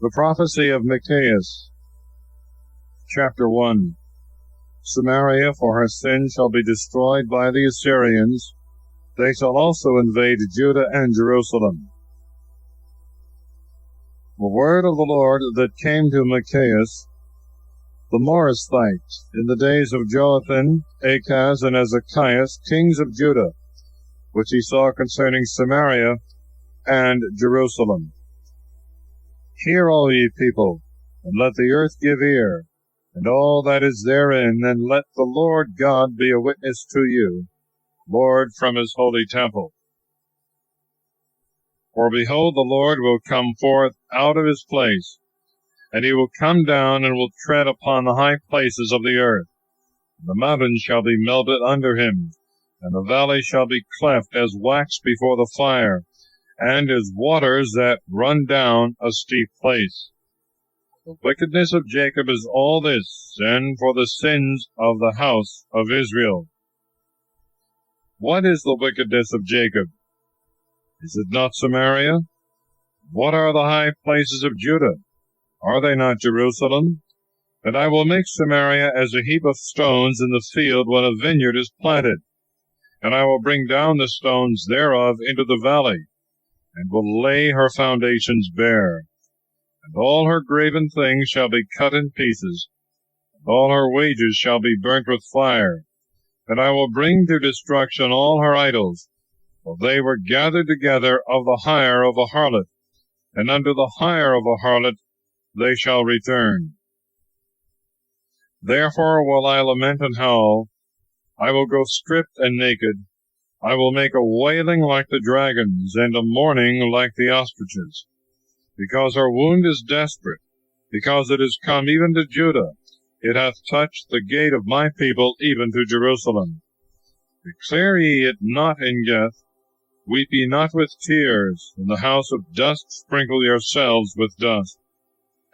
The prophecy of Micah, chapter 1. Samaria for her sin shall be destroyed by the Assyrians. They shall also invade Judah and Jerusalem. The word of the Lord that came to Micah, the Morasthite, in the days of Jotham, Achaz, and Ezekias, kings of Judah, which he saw concerning Samaria and Jerusalem. Hear, all ye people, and let the earth give ear, and all that is therein, and let the Lord God be a witness to you, Lord, from his holy temple. For behold, the Lord will come forth out of his place, and he will come down and will tread upon the high places of the earth. The mountains shall be melted under him, and the valley shall be cleft as wax before the fire, and as waters that run down a steep place. The wickedness of Jacob is all this, and for the sins of the house of Israel. What is the wickedness of Jacob? Is it not Samaria? What are the high places of Judah? Are they not Jerusalem? And I will make Samaria as a heap of stones in the field when a vineyard is planted. And I will bring down the stones thereof into the valley, and will lay her foundations bare. And all her graven things shall be cut in pieces, and all her wages shall be burnt with fire. And I will bring to destruction all her idols, for they were gathered together of the hire of a harlot, and unto the hire of a harlot they shall return. Therefore will I lament and howl, I will go stripped and naked, I will make a wailing like the dragons, and a mourning like the ostriches. Because her wound is desperate, because it is come even to Judah, it hath touched the gate of my people, even to Jerusalem. Declare ye it not in Geth, weep ye not with tears, in the house of dust sprinkle yourselves with dust.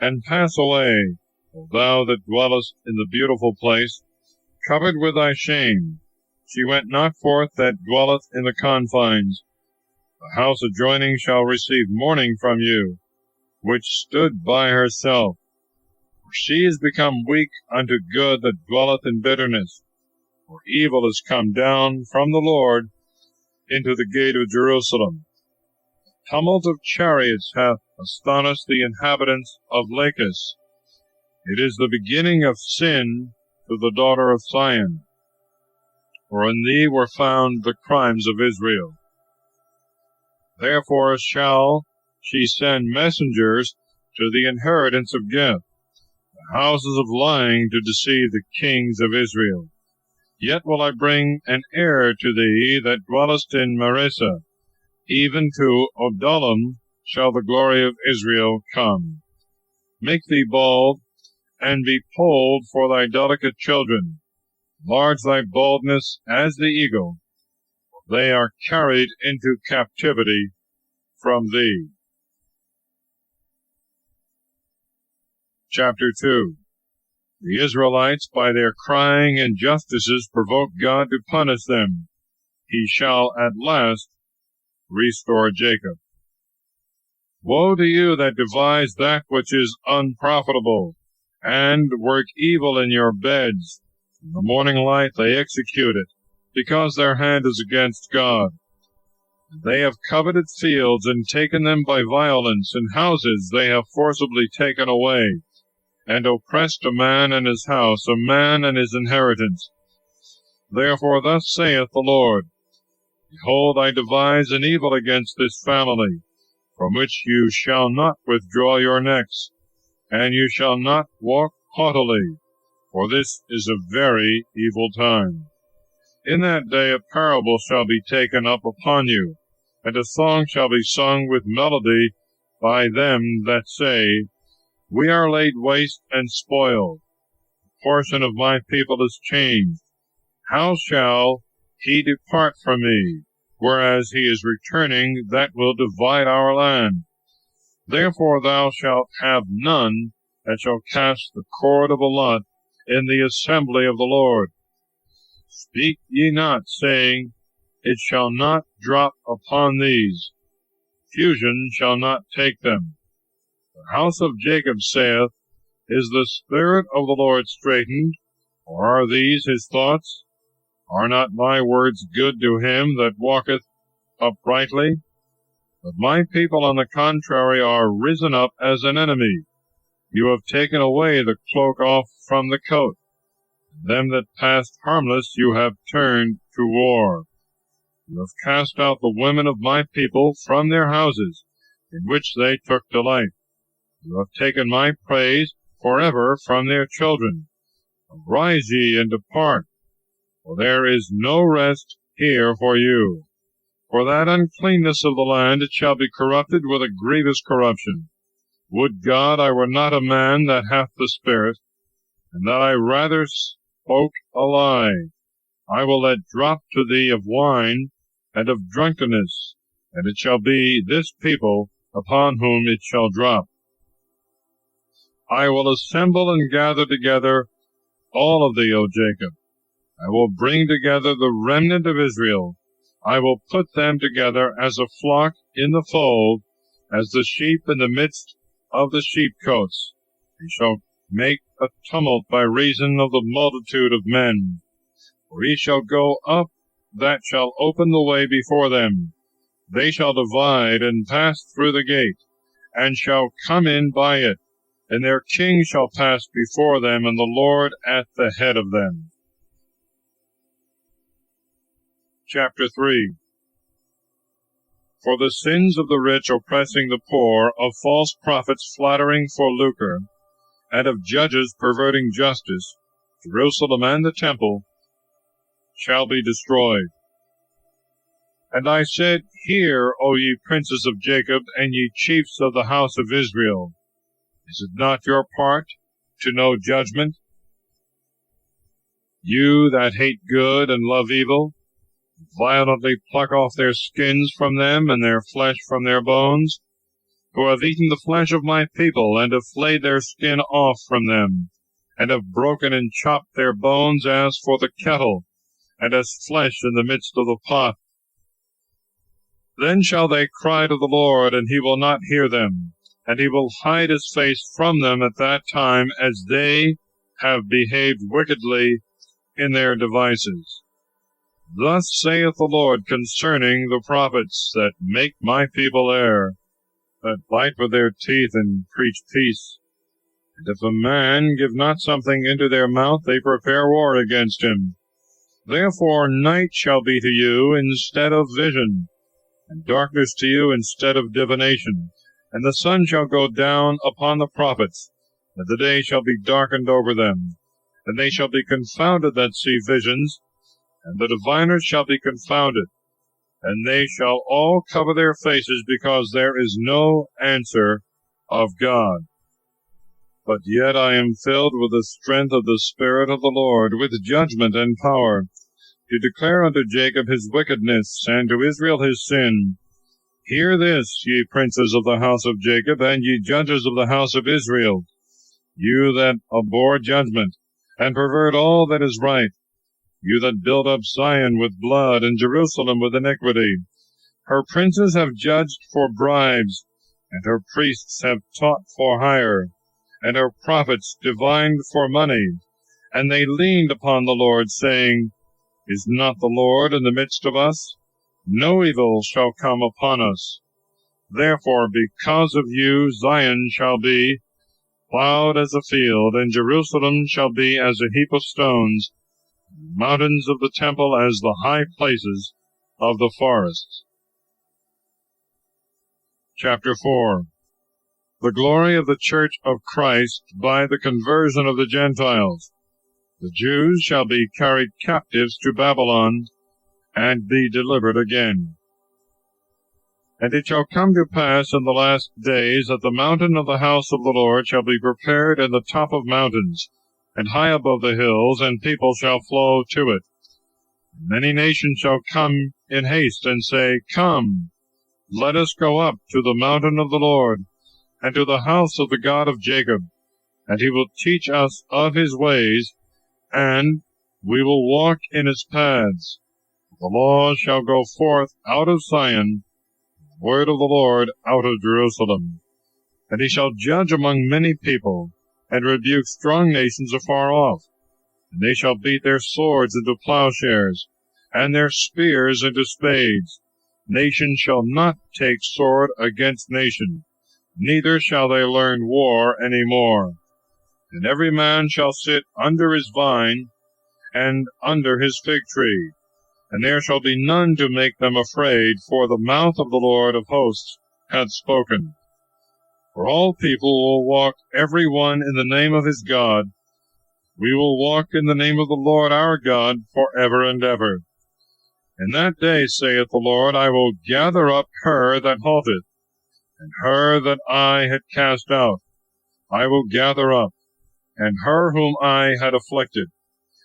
And pass away, O thou that dwellest in the beautiful place, covered with thy shame. She went not forth that dwelleth in the confines. The house adjoining shall receive mourning from you, which stood by herself. For she is become weak unto good that dwelleth in bitterness. For evil is come down from the Lord into the gate of Jerusalem. The tumult of chariots hath astonished the inhabitants of Lachish. It is the beginning of sin to the daughter of Zion. For in thee were found the crimes of Israel. Therefore shall she send messengers to the inheritance of Geth, the houses of lying, to deceive the kings of Israel. Yet will I bring an heir to thee that dwellest in Marissa, even to Adullam shall the glory of Israel come. Make thee bald, and be polled for thy delicate children. Enlarge thy baldness as the eagle. They are carried into captivity from thee. Chapter 2. The Israelites by their crying injustices provoke God to punish them. He shall at last restore Jacob. Woe to you that devise that which is unprofitable, and work evil in your beds. In the morning light they execute it, because their hand is against God. They have coveted fields and taken them by violence, and houses they have forcibly taken away, and oppressed a man and his house, a man and his inheritance. Therefore thus saith the Lord, Behold, I devise an evil against this family, from which you shall not withdraw your necks, and you shall not walk haughtily, for this is a very evil time. In that day a parable shall be taken up upon you, and a song shall be sung with melody by them that say, We are laid waste and spoiled. The portion of my people is changed. How shall he depart from me, whereas he is returning that will divide our land? Therefore thou shalt have none that shall cast the cord of a lot in the assembly of the Lord. Speak ye not, saying, It shall not drop upon these. Fusion shall not take them. house of Jacob saith, Is the Spirit of the Lord straitened, or are these his thoughts? Are not my words good to him that walketh uprightly? But my people, on the contrary, are risen up as an enemy. You have taken away the cloak off from the coat. Them that passed harmless you have turned to war. You have cast out the women of my people from their houses, in which they took delight. You have taken my praise forever from their children. Arise ye and depart, for there is no rest here for you. For that uncleanness of the land it shall be corrupted with a grievous corruption. Would God I were not a man that hath the Spirit, and that I rather spoke a lie. I will let drop to thee of wine and of drunkenness, and it shall be this people upon whom it shall drop. I will assemble and gather together all of thee, O Jacob. I will bring together the remnant of Israel. I will put them together as a flock in the fold, as the sheep in the midst of the sheepcotes. They shall make a tumult by reason of the multitude of men. For he shall go up that shall open the way before them. They shall divide and pass through the gate, and shall come in by it, and their king shall pass before them, and the Lord at the head of them. Chapter 3. For the sins of the rich oppressing the poor, of false prophets flattering for lucre, and of judges perverting justice, Jerusalem and the temple shall be destroyed. And I said, Hear, O ye princes of Jacob, and ye chiefs of the house of Israel. Is it not your part to know judgment? You that hate good and love evil, violently pluck off their skins from them, and their flesh from their bones, who have eaten the flesh of my people, and have flayed their skin off from them, and have broken and chopped their bones as for the kettle, and as flesh in the midst of the pot. Then shall they cry to the Lord, and he will not hear them, and he will hide his face from them at that time, as they have behaved wickedly in their devices. Thus saith the Lord concerning the prophets that make my people err, that bite with their teeth and preach peace. And if a man give not something into their mouth, they prepare war against him. Therefore night shall be to you instead of vision, and darkness to you instead of divination. And the sun shall go down upon the prophets, and the day shall be darkened over them. And they shall be confounded that see visions, and the diviners shall be confounded. And they shall all cover their faces, because there is no answer of God. But yet I am filled with the strength of the Spirit of the Lord, with judgment and power, to declare unto Jacob his wickedness, and to Israel his sin. Hear this, ye princes of the house of Jacob, and ye judges of the house of Israel, you that abhor judgment, and pervert all that is right, you that build up Zion with blood, and Jerusalem with iniquity. Her princes have judged for bribes, and her priests have taught for hire, and her prophets divined for money. And they leaned upon the Lord, saying, Is not the Lord in the midst of us? No evil shall come upon us. Therefore, because of you, Zion shall be plowed as a field, and Jerusalem shall be as a heap of stones, mountains of the temple as the high places of the forests. Chapter 4. The glory of the church of Christ by the conversion of the Gentiles. The Jews shall be carried captives to Babylon, and be delivered again. And it shall come to pass in the last days that the mountain of the house of the Lord shall be prepared in the top of mountains, and high above the hills, and people shall flow to it. Many nations shall come in haste, and say, Come, let us go up to the mountain of the Lord, and to the house of the God of Jacob, and he will teach us of his ways, and we will walk in his paths. The law shall go forth out of Zion, the word of the Lord out of Jerusalem. And he shall judge among many people, and rebuke strong nations afar off. And they shall beat their swords into plowshares, and their spears into spades. Nation shall not take sword against nation, neither shall they learn war any more. And every man shall sit under his vine, and under his fig tree, and there shall be none to make them afraid, for the mouth of the Lord of hosts hath spoken. For all people will walk every one in the name of his God. We will walk in the name of the Lord our God for ever and ever. In that day, saith the Lord, I will gather up her that halteth, and her that I had cast out I will gather up, and her whom I had afflicted,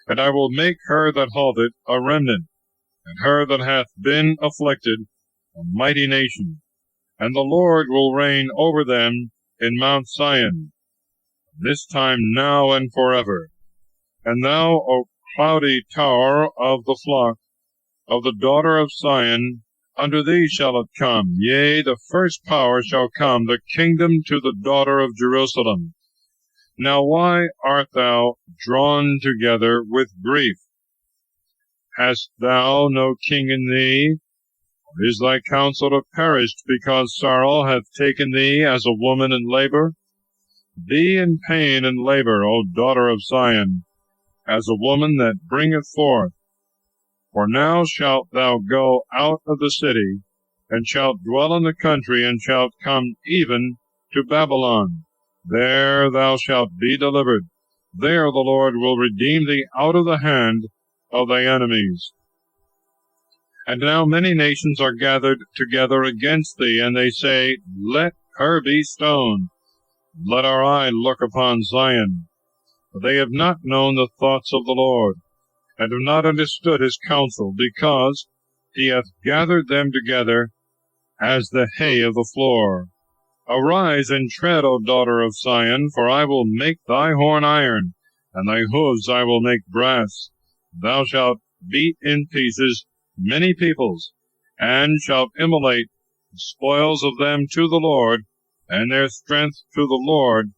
and I will make her that halteth a remnant, and her that hath been afflicted a mighty nation. And the Lord will reign over them in Mount Sion, this time now and forever. And thou, O cloudy tower of the flock of the daughter of Sion, unto thee shall it come, yea, the first power shall come, the kingdom to the daughter of Jerusalem. Now why art thou drawn together with grief? Hast thou no king in thee? Or is thy counselor perished, because sorrow hath taken thee as a woman in labor? Be in pain and labor, O daughter of Zion, as a woman that bringeth forth. For now shalt thou go out of the city, and shalt dwell in the country, and shalt come even to Babylon. There thou shalt be delivered. There the Lord will redeem thee out of the hand of thy enemies. And now many nations are gathered together against thee, and they say, Let her be stoned. Let our eye look upon Zion. For they have not known the thoughts of the Lord, and have not understood his counsel, because he hath gathered them together as the hay of the floor. Arise and tread, O daughter of Zion, for I will make thy horn iron, and thy hoofs I will make brass. Thou shalt beat in pieces many peoples, and shalt immolate the spoils of them to the Lord, and their strength to the Lord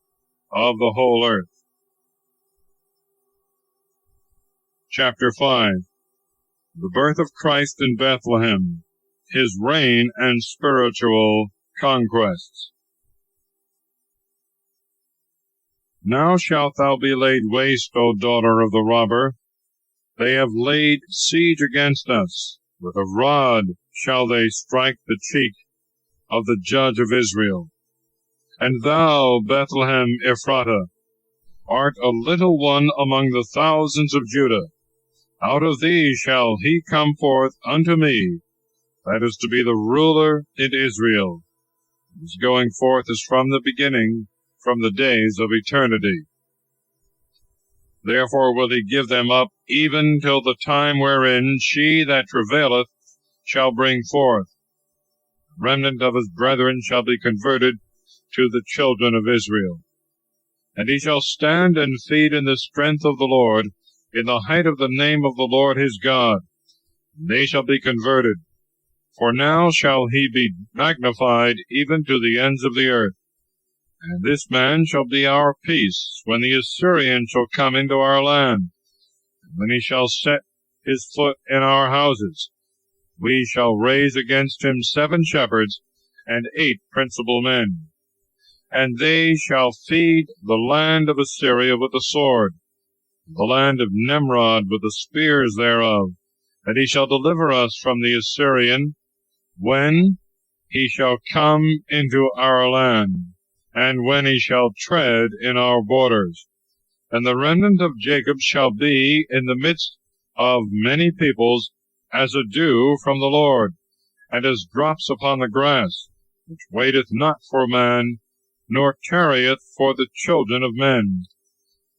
of the whole earth. Chapter 5. The birth of Christ in Bethlehem, his reign and spiritual conquests. Now shalt thou be laid waste, O daughter of the robber. They have laid siege against us. With a rod shall they strike the cheek of the judge of Israel. And thou, Bethlehem Ephratah, art a little one among the thousands of Judah. Out of thee shall he come forth unto me, that is to be the ruler in Israel. His going forth is from the beginning, from the days of eternity. Therefore will he give them up, even till the time wherein she that travaileth shall bring forth. The remnant of his brethren shall be converted to the children of Israel. And he shall stand and feed in the strength of the Lord, in the height of the name of the Lord his God. And they shall be converted. For now shall he be magnified even to the ends of the earth. And this man shall be our peace, when the Assyrian shall come into our land. And when he shall set his foot in our houses, we shall raise against him 7 shepherds and 8 principal men. And they shall feed the land of Assyria with the sword, the land of Nimrod with the spears thereof. And he shall deliver us from the Assyrian, when he shall come into our land, and when he shall tread in our borders. And the remnant of Jacob shall be in the midst of many peoples, as a dew from the Lord, and as drops upon the grass, which waiteth not for man, nor tarrieth for the children of men.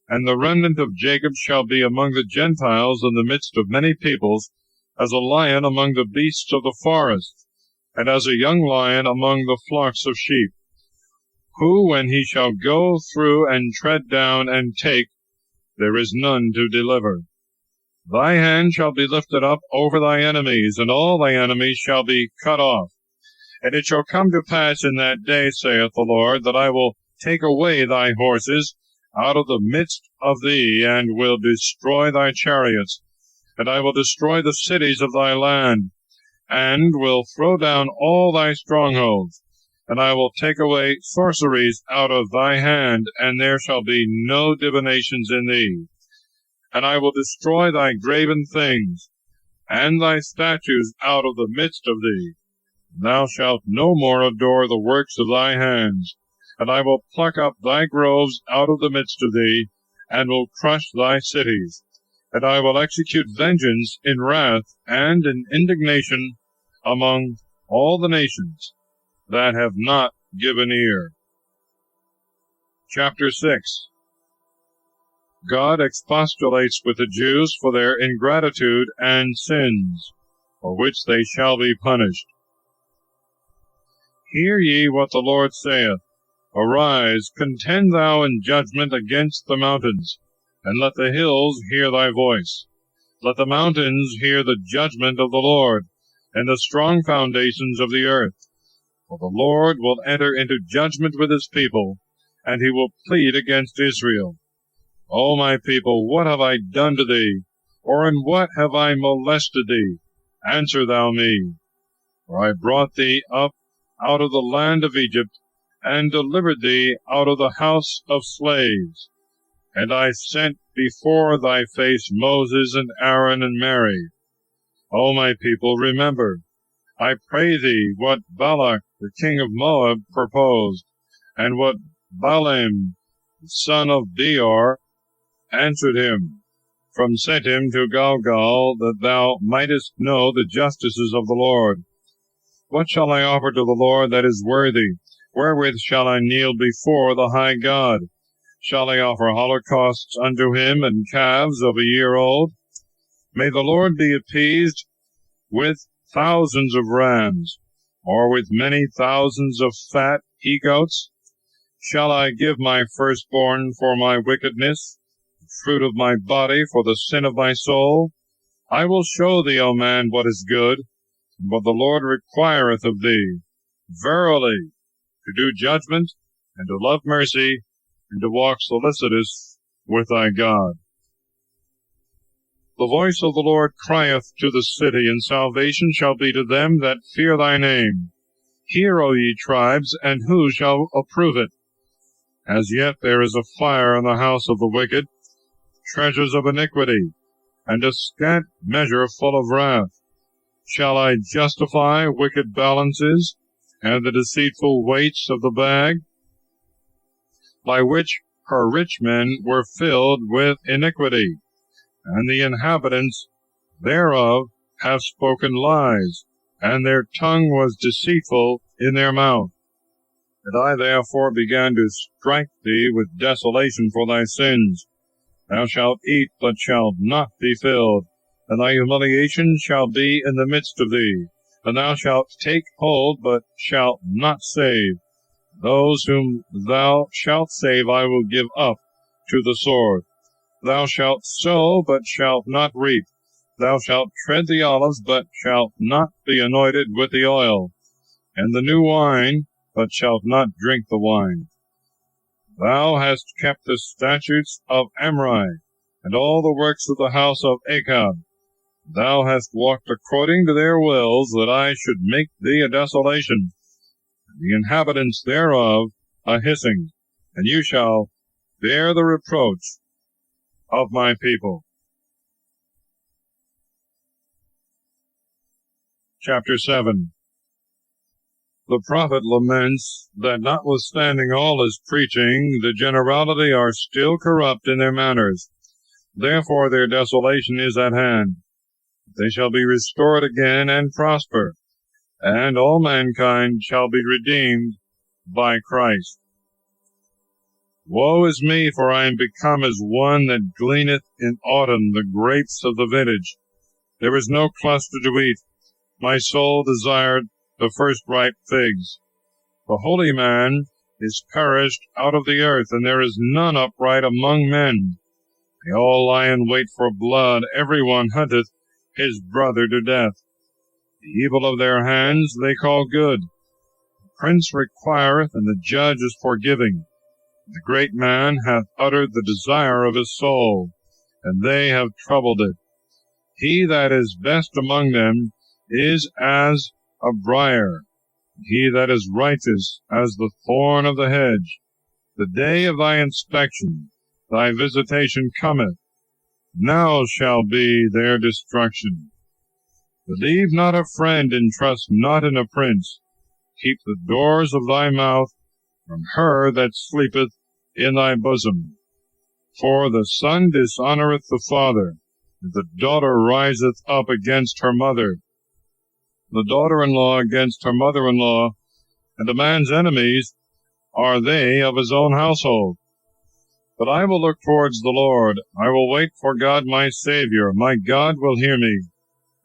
And the remnant of Jacob shall be among the Gentiles in the midst of many peoples, as a lion among the beasts of the forest, and as a young lion among the flocks of sheep, who, when he shall go through and tread down and take, there is none to deliver. Thy hand shall be lifted up over thy enemies, and all thy enemies shall be cut off. And it shall come to pass in that day, saith the Lord, that I will take away thy horses out of the midst of thee, and will destroy thy chariots, and I will destroy the cities of thy land, and will throw down all thy strongholds, and I will take away sorceries out of thy hand, and there shall be no divinations in thee. And I will destroy thy graven things, and thy statues out of the midst of thee. Thou shalt no more adore the works of thy hands. And I will pluck up thy groves out of the midst of thee, and will crush thy cities. And I will execute vengeance in wrath and in indignation among all the nations that have not given ear. Chapter 6. God expostulates with the Jews for their ingratitude and sins, for which they shall be punished. Hear ye what the Lord saith. Arise, contend thou in judgment against the mountains, and let the hills hear thy voice. Let the mountains hear the judgment of the Lord, and the strong foundations of the earth. For the Lord will enter into judgment with his people, and he will plead against Israel. O my people, what have I done to thee? Or in what have I molested thee? Answer thou me. For I brought thee up out of the land of Egypt, and delivered thee out of the house of slaves. And I sent before thy face Moses and Aaron and Mary. O my people, remember, I pray thee, what Balak the king of Moab proposed, and what Balaam the son of Beor answered him, from Sittim to Galgal, that thou mightest know the justices of the Lord. What shall I offer to the Lord that is worthy? Wherewith shall I kneel before the high God? Shall I offer holocausts unto him, and calves of a year old? May the Lord be appeased with thousands of rams, or with many thousands of fat he-goats? Shall I give my firstborn for my wickedness, the fruit of my body for the sin of my soul? I will show thee, O man, what is good, and what the Lord requireth of thee, verily, to do judgment, and to love mercy, and to walk solicitous with thy God. The voice of the Lord crieth to the city, and salvation shall be to them that fear thy name. Hear, O ye tribes, and who shall approve it? As yet there is a fire in the house of the wicked, treasures of iniquity, and a scant measure full of wrath. Shall I justify wicked balances, and the deceitful weights of the bag, by which her rich men were filled with iniquity, and the inhabitants thereof have spoken lies, and their tongue was deceitful in their mouth. And I therefore began to strike thee with desolation for thy sins. Thou shalt eat, but shalt not be filled, and thy humiliation shall be in the midst of thee. And thou shalt take hold, but shalt not save. Those whom thou shalt save I will give up to the sword. Thou shalt sow, but shalt not reap. Thou shalt tread the olives, but shalt not be anointed with the oil, and the new wine, but shalt not drink the wine. Thou hast kept the statutes of Amri, and all the works of the house of Achab. Thou hast walked according to their wills, that I should make thee a desolation, and the inhabitants thereof a hissing, and you shall bear the reproach of my people. Chapter 7. The prophet laments that notwithstanding all his preaching, the generality are still corrupt in their manners. Therefore their desolation is at hand. They shall be restored again and prosper, and all mankind shall be redeemed by Christ. Woe is me, for I am become as one that gleaneth in autumn the grapes of the vintage. There is no cluster to eat. My soul desired the first ripe figs. The holy man is perished out of the earth, and there is none upright among men. They all lie in wait for blood, every one hunteth his brother to death. The evil of their hands they call good, prince requireth, and the judge is forgiving. The great man hath uttered the desire of his soul, and they have troubled it. He that is best among them is as a briar, he that is righteous as the thorn of the hedge. The day of thy inspection, thy visitation cometh. Now shall be their destruction. Believe not a friend, and trust not in a prince. Keep the doors of thy mouth from her that sleepeth in thy bosom. For the son dishonoureth the father, and the daughter riseth up against her mother. The daughter-in-law against her mother-in-law, and a man's enemies are they of his own household. But I will look towards the Lord. I will wait for God my Saviour. My God will hear me.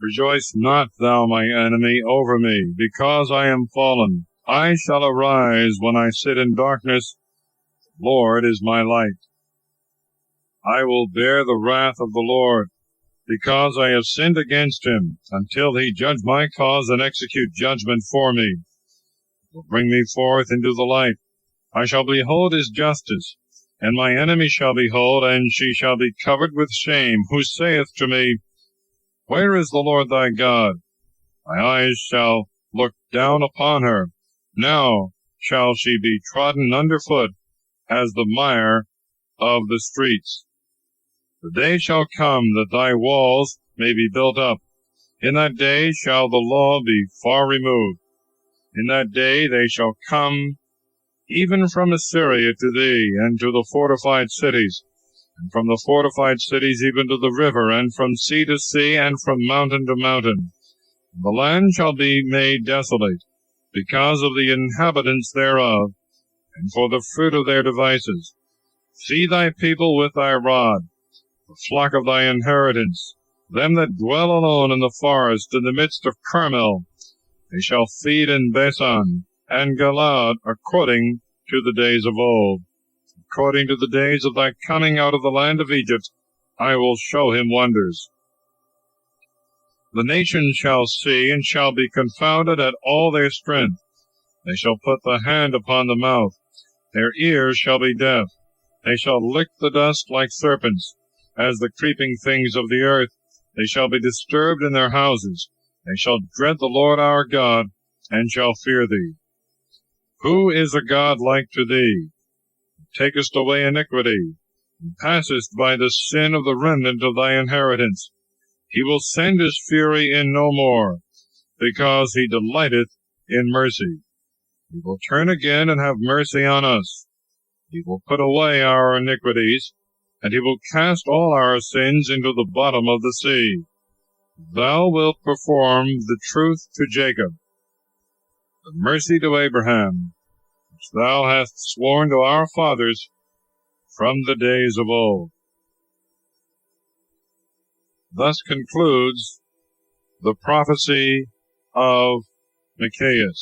Rejoice not, thou my enemy, over me, because I am fallen. I shall arise when I sit in darkness. The Lord is my light. I will bear the wrath of the Lord, because I have sinned against him, until he judge my cause and execute judgment for me. He will bring me forth into the light. I shall behold his justice, and my enemy shall behold, and she shall be covered with shame, who saith to me, Where is the Lord thy God? My eyes shall look down upon her. Now shall she be trodden under foot as the mire of the streets. The day shall come that thy walls may be built up. In that day shall the law be far removed. In that day they shall come even from Assyria to thee, and to the fortified cities, and from the fortified cities even to the river, and from sea to sea, and from mountain to mountain. The land shall be made desolate, because of the inhabitants thereof, and for the fruit of their devices. Feed thy people with thy rod, the flock of thy inheritance, them that dwell alone in the forest, in the midst of Carmel. They shall feed in Basan and Galaad, according to the days of old. According to the days of thy coming out of the land of Egypt, I will show him wonders. The nations shall see, and shall be confounded at all their strength. They shall put the hand upon the mouth. Their ears shall be deaf. They shall lick the dust like serpents, as the creeping things of the earth. They shall be disturbed in their houses. They shall dread the Lord our God, and shall fear thee. Who is a God like to thee? Who takest away iniquity, and passest by the sin of the remnant of thy inheritance. He will send his fury in no more, because he delighteth in mercy. He will turn again and have mercy on us. He will put away our iniquities, and he will cast all our sins into the bottom of the sea. Thou wilt perform the truth to Jacob, the mercy to Abraham, which thou hast sworn to our fathers from the days of old. Thus concludes the prophecy of Micah.